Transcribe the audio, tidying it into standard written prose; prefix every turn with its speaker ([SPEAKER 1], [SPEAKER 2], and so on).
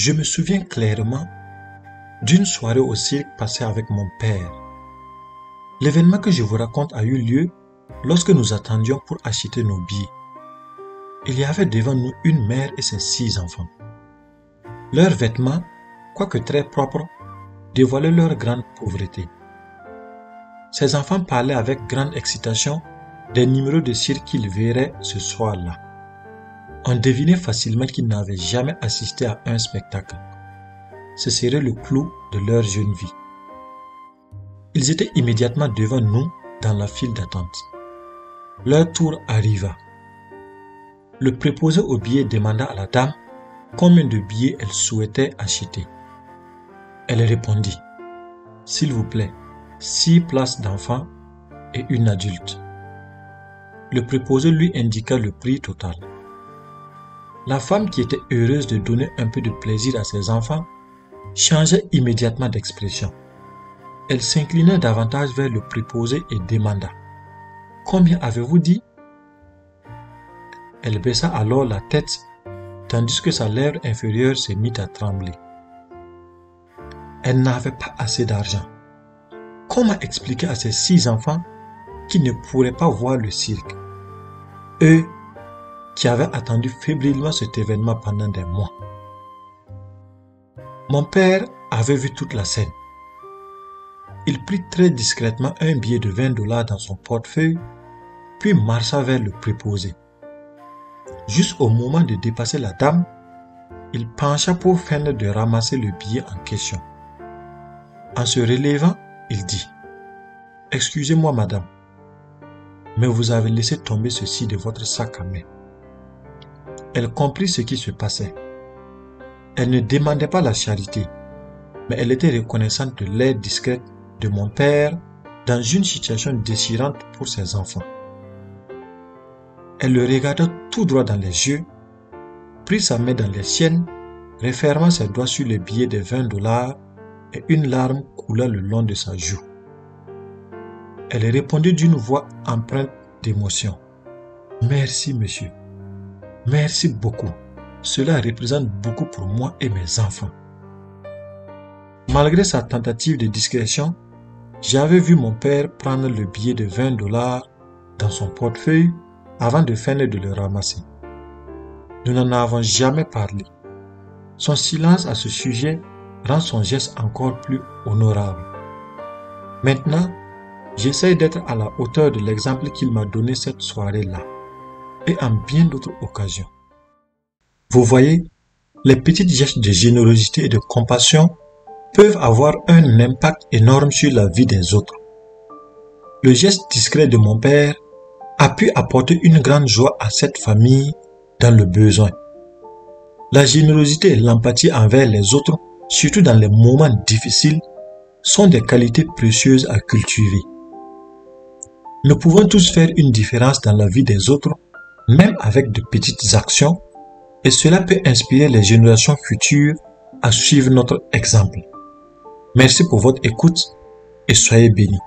[SPEAKER 1] Je me souviens clairement d'une soirée au cirque passée avec mon père. L'événement que je vous raconte a eu lieu lorsque nous attendions pour acheter nos billets. Il y avait devant nous une mère et ses 6 enfants. Leurs vêtements, quoique très propres, dévoilaient leur grande pauvreté. Ces enfants parlaient avec grande excitation des numéros de cirque qu'ils verraient ce soir-là. On devinait facilement qu'ils n'avaient jamais assisté à un spectacle. Ce serait le clou de leur jeune vie. Ils étaient immédiatement devant nous dans la file d'attente. Leur tour arriva. Le préposé au billet demanda à la dame combien de billets elle souhaitait acheter. Elle répondit, « S'il vous plaît, 6 places d'enfants et une adulte. » Le préposé lui indiqua le prix total. La femme, qui était heureuse de donner un peu de plaisir à ses enfants, changeait immédiatement d'expression. Elle s'inclina davantage vers le préposé et demanda, « Combien avez-vous dit ?» Elle baissa alors la tête, tandis que sa lèvre inférieure se mit à trembler. Elle n'avait pas assez d'argent. Comment expliquer à ses 6 enfants qu'ils ne pourraient pas voir le cirque? Eux qui avaient attendu fébrilement cet événement pendant des mois. Mon père avait vu toute la scène. Il prit très discrètement un billet de $20 dans son portefeuille, puis marcha vers le préposé. Juste au moment de dépasser la dame, il pencha pour feindre de ramasser le billet en question. En se relevant, il dit, « Excusez-moi, madame, mais vous avez laissé tomber ceci de votre sac à main. » Elle comprit ce qui se passait. Elle ne demandait pas la charité, mais elle était reconnaissante de l'aide discrète de mon père dans une situation déchirante pour ses enfants. Elle le regarda tout droit dans les yeux, prit sa main dans les siennes, referma ses doigts sur le billet de $20 et une larme coula le long de sa joue. Elle répondit d'une voix empreinte d'émotion. « Merci, monsieur. Merci beaucoup. Cela représente beaucoup pour moi et mes enfants. » Malgré sa tentative de discrétion, j'avais vu mon père prendre le billet de $20 dans son portefeuille avant de feindre de le ramasser. Nous n'en avons jamais parlé. Son silence à ce sujet rend son geste encore plus honorable. Maintenant, j'essaie d'être à la hauteur de l'exemple qu'il m'a donné cette soirée-là et en bien d'autres occasions. Vous voyez, les petits gestes de générosité et de compassion peuvent avoir un impact énorme sur la vie des autres. Le geste discret de mon père a pu apporter une grande joie à cette famille dans le besoin. La générosité et l'empathie envers les autres, surtout dans les moments difficiles, sont des qualités précieuses à cultiver. Nous pouvons tous faire une différence dans la vie des autres, même avec de petites actions, et cela peut inspirer les générations futures à suivre notre exemple. Merci pour votre écoute et soyez bénis.